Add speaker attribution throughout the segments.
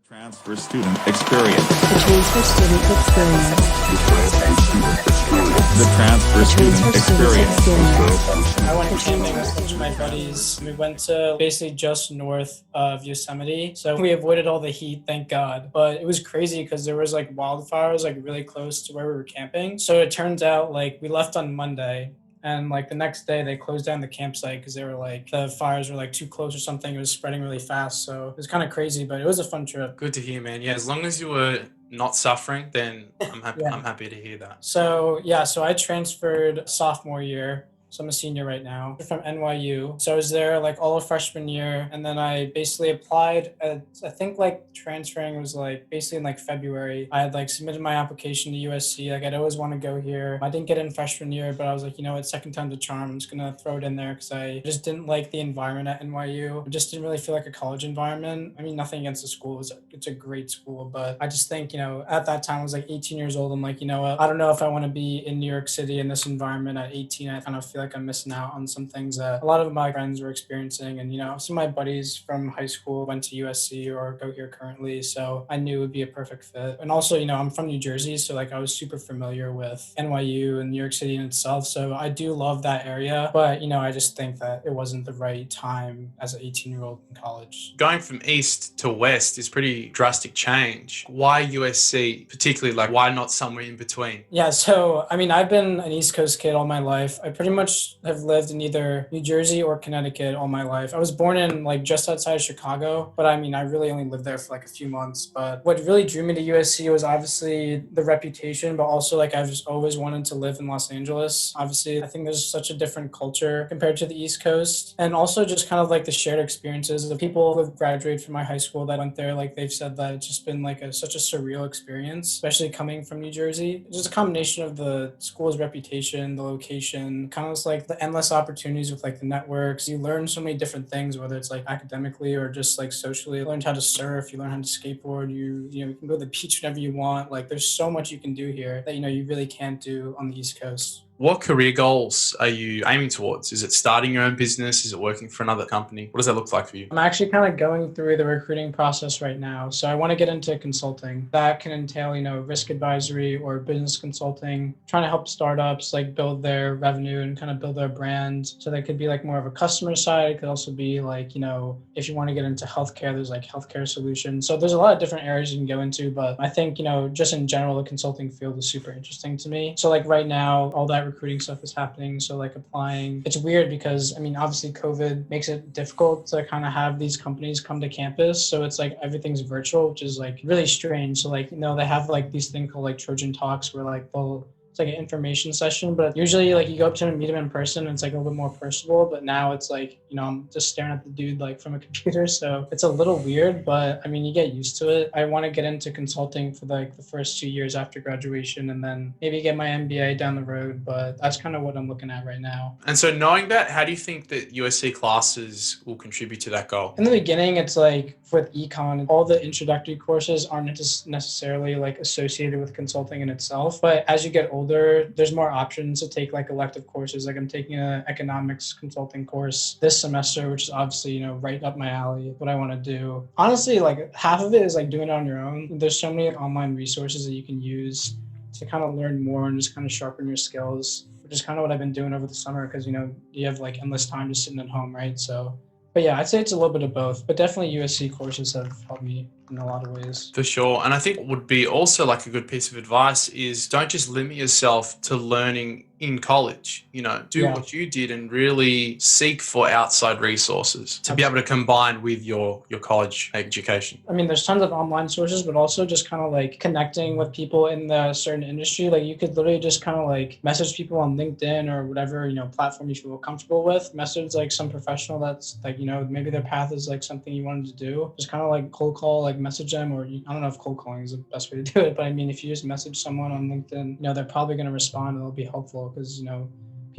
Speaker 1: Transfer student experience.
Speaker 2: The transfer student experience.
Speaker 1: The transfer student experience.
Speaker 3: I went camping with a bunch of my buddies. We went to basically just north of Yosemite. So we avoided all the heat, thank God. But it was crazy because there was like wildfires like really close to where we were camping. So it turns out like we left on Monday. And like the next day they closed down the campsite because they were like the fires were like too close or something. It was spreading really fast. So it was kind of crazy, but it was a fun trip.
Speaker 4: Good to hear, man. Yeah, as long as you were not suffering, then I'm happy.
Speaker 3: Yeah.
Speaker 4: I'm happy to hear that.
Speaker 3: So I transferred sophomore year. So I'm a senior right now from NYU. So I was there like all of freshman year. And then I basically applied I think like transferring was like basically in like February. I had like submitted my application to USC. Like I'd always want to go here. I didn't get in freshman year, but I was like, you know what, second time's a charm. I'm just going to throw it in there because I just didn't like the environment at NYU. It just didn't really feel like a college environment. I mean, nothing against the school. It's a great school, but I just think, you know, at that time I was like 18 years old. I'm like, you know what, I don't know if I want to be in New York City in this environment at 18. I kind of feel like I'm missing out on some things that a lot of my friends were experiencing. And, you know, some of my buddies from high school went to USC or go here currently. So I knew it would be a perfect fit. And also, you know, I'm from New Jersey. So like I was super familiar with NYU and New York City in itself. So I do love that area. But, you know, I just think that it wasn't the right time as an 18-year-old in college.
Speaker 4: Going from east to west is pretty drastic change. Why USC particularly? Like, why not somewhere in between?
Speaker 3: Yeah, so I mean, I've been an East Coast kid all my life. I pretty much have lived in either New Jersey or Connecticut all my life. I was born in like just outside of Chicago, but I mean, I really only lived there for like a few months. But what really drew me to USC was obviously the reputation, but also like I've just always wanted to live in Los Angeles. Obviously, I think there's such a different culture compared to the East Coast. And also just kind of like the shared experiences of people who have graduated from my high school that went there. Like they've said that it's just been like such a surreal experience, especially coming from New Jersey. It's just a combination of the school's reputation, the location, kind of just like the endless opportunities with like the networks. You learn so many different things, whether it's like academically or just like socially. You learn how to surf, you learn how to skateboard, you can go to the beach whenever you want. Like there's so much you can do here that, you know, you really can't do on the East Coast.
Speaker 4: What career goals are you aiming towards? Is it starting your own business? Is it working for another company? What does that look like for you?
Speaker 3: I'm actually kind of going through the recruiting process right now. So I want to get into consulting. That can entail, you know, risk advisory or business consulting, trying to help startups like build their revenue and kind of build their brand. So that could be like more of a customer side. It could also be like, you know, if you want to get into healthcare, there's like healthcare solutions. So there's a lot of different areas you can go into, but I think, you know, just in general, the consulting field is super interesting to me. So like right now, all that recruiting stuff is happening. So like applying, it's weird because I mean, obviously COVID makes it difficult to kind of have these companies come to campus. So it's like everything's virtual, which is like really strange. So like, you know, they have like these things called like Trojan Talks where like it's like an information session, but usually like you go up to him and meet him in person and it's like a little bit more personable. But now it's like, you know, I'm just staring at the dude like from a computer. So it's a little weird, but I mean, you get used to it. I want to get into consulting for like the first 2 years after graduation and then maybe get my MBA down the road. But that's kind of what I'm looking at right now.
Speaker 4: And so knowing that, how do you think that USC classes will contribute to that goal?
Speaker 3: In the beginning, it's like with econ, all the introductory courses aren't just necessarily like associated with consulting in itself. But as you get older, there's more options to take like elective courses. Like I'm taking an economics consulting course this semester, which is obviously, you know, right up my alley, what I want to do. Honestly, like half of it is like doing it on your own. There's so many online resources that you can use to kind of learn more and just kind of sharpen your skills, which is kind of what I've been doing over the summer because, you know, you have like endless time just sitting at home, right? So, but yeah, I'd say it's a little bit of both, but definitely USC courses have helped me in a lot of ways.
Speaker 4: For sure. And I think what would be also like a good piece of advice is don't just limit yourself to learning in college, you know, do what you did and really seek for outside resources to be able to combine with your college education.
Speaker 3: I mean, there's tons of online sources, but also just kind of like connecting with people in the certain industry. Like you could literally just kind of like message people on LinkedIn or whatever, you know, platform you feel comfortable with. Message like some professional that's like, you know, maybe their path is like something you wanted to do. Just kind of like cold call, like message them, or I don't know if cold calling is the best way to do it, but I mean, if you just message someone on LinkedIn, you know, they're probably going to respond and they'll be helpful because, you know,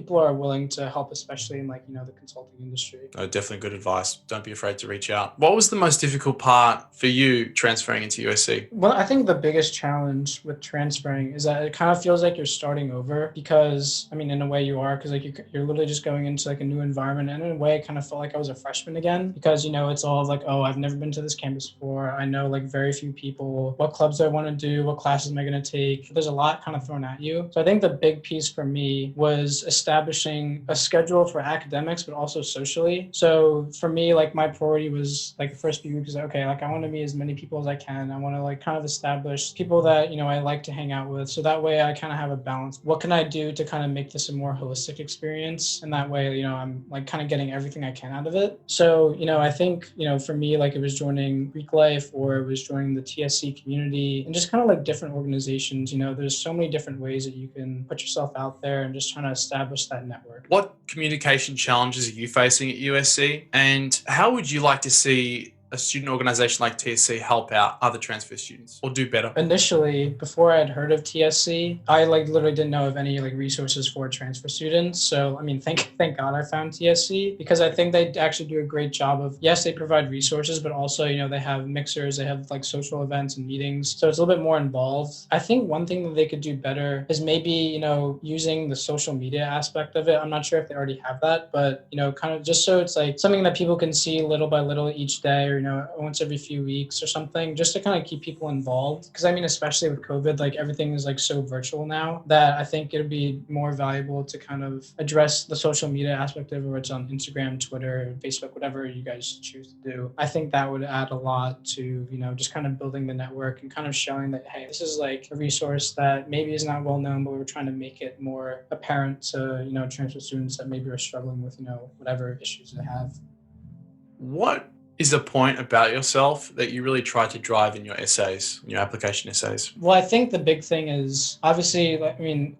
Speaker 3: people are willing to help, especially in like, the consulting industry.
Speaker 4: Oh, definitely good advice. Don't be afraid to reach out. What was the most difficult part for you transferring into USC?
Speaker 3: Well, I think the biggest challenge with transferring is that it kind of feels like you're starting over because, I mean, in a way you are, because like you're literally just going into like a new environment. And in a way, it kind of felt like I was a freshman again because, it's all like, oh, I've never been to this campus before. I know like very few people. What clubs do I want to do? What classes am I going to take? There's a lot kind of thrown at you. So I think the big piece for me was establishing a schedule for academics, but also socially. So for me, like my priority was like the first few weeks, okay, like I want to meet as many people as I can. I want to like kind of establish people that, I like to hang out with. So that way I kind of have a balance. What can I do to kind of make this a more holistic experience? And that way, I'm like kind of getting everything I can out of it. So, I think, for me, like it was joining Greek Life or it was joining the TSC community and just kind of like different organizations. There's so many different ways that you can put yourself out there and just trying to establish that network.
Speaker 4: What communication challenges are you facing at USC? And how would you like to see a student organization like TSC help out other transfer students or do better?
Speaker 3: Initially, before I had heard of TSC, I like literally didn't know of any like resources for transfer students. So, I mean, thank God I found TSC because I think they actually do a great job of, yes, they provide resources, but also, they have mixers, they have like social events and meetings. So it's a little bit more involved. I think one thing that they could do better is maybe, using the social media aspect of it. I'm not sure if they already have that, but, kind of just so it's like something that people can see little by little each day or once every few weeks or something, just to kind of keep people involved. Because I mean, especially with COVID, like everything is like so virtual now that I think it'd be more valuable to kind of address the social media aspect of it, where it's on Instagram, Twitter, Facebook, whatever you guys choose to do. I think that would add a lot to, just kind of building the network and kind of showing that, hey, this is like a resource that maybe is not well known, but we're trying to make it more apparent to, transfer students that maybe are struggling with, whatever issues they have.
Speaker 4: What is the point about yourself that you really try to drive in your essays, in your application essays?
Speaker 3: Well, I think the big thing is obviously,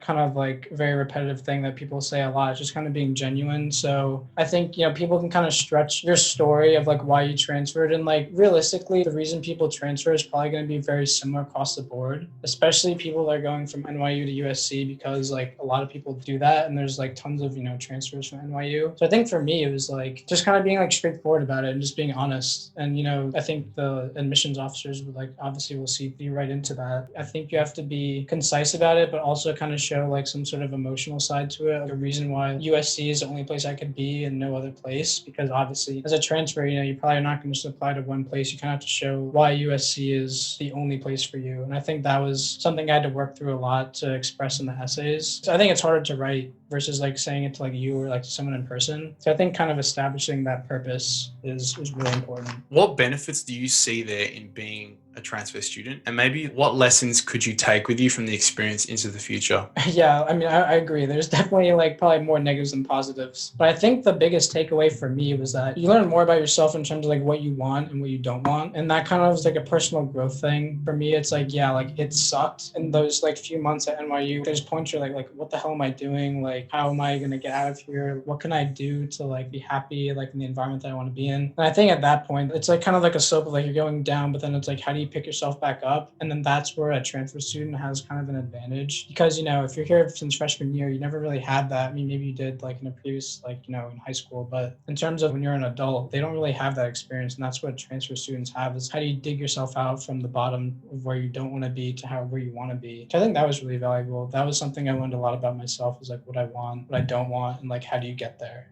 Speaker 3: kind of like a very repetitive thing that people say a lot, is just kind of being genuine. So I think, people can kind of stretch your story of like why you transferred. And like realistically, the reason people transfer is probably going to be very similar across the board, especially people that are going from NYU to USC, because like a lot of people do that. And there's like tons of, transfers from NYU. So I think for me, it was like just kind of being like straightforward about it and just being honest. And, I think the admissions officers would like, obviously will see right into that. I think you have to be concise about it, but also kind of show like some sort of emotional side to it. Like a reason why USC is the only place I could be and no other place, because obviously as a transfer, you're probably not going to just apply to one place. You kind of have to show why USC is the only place for you. And I think that was something I had to work through a lot to express in the essays. So I think it's harder to write versus like saying it to like you or like to someone in person. So I think kind of establishing that purpose is really important.
Speaker 4: What benefits do you see there in being a transfer student? And maybe what lessons could you take with you from the experience into the future?
Speaker 3: Yeah, I mean, I agree. There's definitely like probably more negatives than positives. But I think the biggest takeaway for me was that you learn more about yourself in terms of like what you want and what you don't want. And that kind of was like a personal growth thing. For me, it's like, yeah, like it sucked in those like few months at NYU. There's points you're like, what the hell am I doing? Like, how am I going to get out of here? What can I do to like be happy, like in the environment that I want to be in? And I think at that point, it's like kind of like a slope of like you're going down, but then it's like, how do you pick yourself back up? And then that's where a transfer student has kind of an advantage, because if you're here since freshman year, you never really had that. I mean, maybe you did like in a previous in high school, but in terms of when you're an adult, they don't really have that experience. And that's what transfer students have, is how do you dig yourself out from the bottom of where you don't want to be to where you want to be. I think that was really valuable. That was something I learned a lot about myself, is like what I want, what I don't want, and like how do you get there,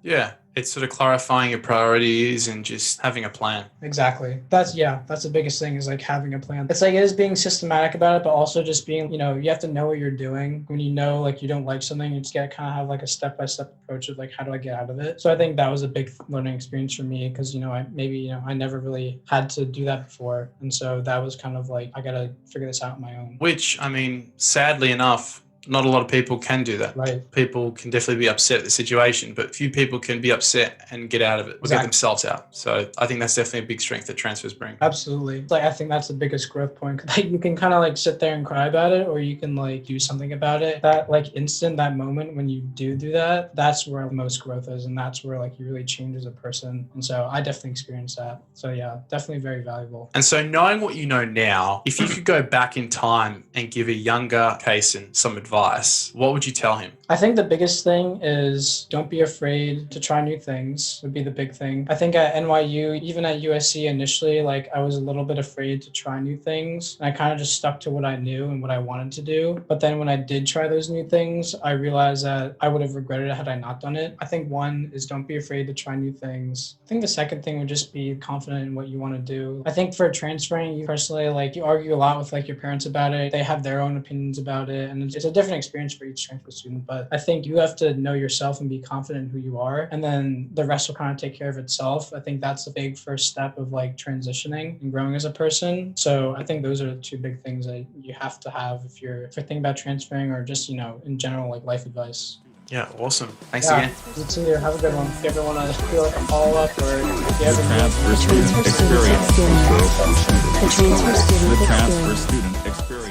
Speaker 4: Yeah. It's sort of clarifying your priorities and just having a plan.
Speaker 3: Exactly. That's the biggest thing, is like having a plan. It's like, it is being systematic about it, but also just being, you have to know what you're doing. When like you don't like something, you just got to kind of have like a step-by-step approach of like, how do I get out of it? So I think that was a big learning experience for me, because, I never really had to do that before. And so that was kind of like, I got to figure this out on my own.
Speaker 4: Which, I mean, sadly enough, not a lot of people can do that.
Speaker 3: Right.
Speaker 4: People can definitely be upset at the situation, but few people can be upset and get out of it, or get themselves out. So I think that's definitely a big strength that transfers bring.
Speaker 3: Absolutely. Like, I think that's the biggest growth point. Like, you can kind of like sit there and cry about it, or you can like do something about it. That like instant, that moment when you do that, that's where the most growth is. And that's where like you really change as a person. And so I definitely experienced that. So yeah, definitely very valuable.
Speaker 4: And so knowing what you know now, if you could go back in time and give a younger Kasen some advice advice, what would you tell him?
Speaker 3: I think the biggest thing is don't be afraid to try new things would be the big thing. I think at NYU, even at USC initially, like I was a little bit afraid to try new things. And I kind of just stuck to what I knew and what I wanted to do. But then when I did try those new things, I realized that I would have regretted it had I not done it. I think one is don't be afraid to try new things. I think the second thing would just be confident in what you want to do. I think for transferring, you personally, like you argue a lot with like your parents about it. They have their own opinions about it. And it's a different experience for each transfer student. But I think you have to know yourself and be confident in who you are. And then the rest will kind of take care of itself. I think that's the big first step of like transitioning and growing as a person. So I think those are the two big things that you have to have if you're thinking about transferring or just, you know, in general, like life advice.
Speaker 4: Yeah, awesome. Thanks again.
Speaker 3: You too. Have a good one. If you ever want to do like a follow-up or if you ever
Speaker 1: Transfer
Speaker 2: The
Speaker 1: student
Speaker 2: transfer student
Speaker 1: experience.
Speaker 2: experience. The transfer student
Speaker 1: The transfer
Speaker 2: experience.
Speaker 1: student experience.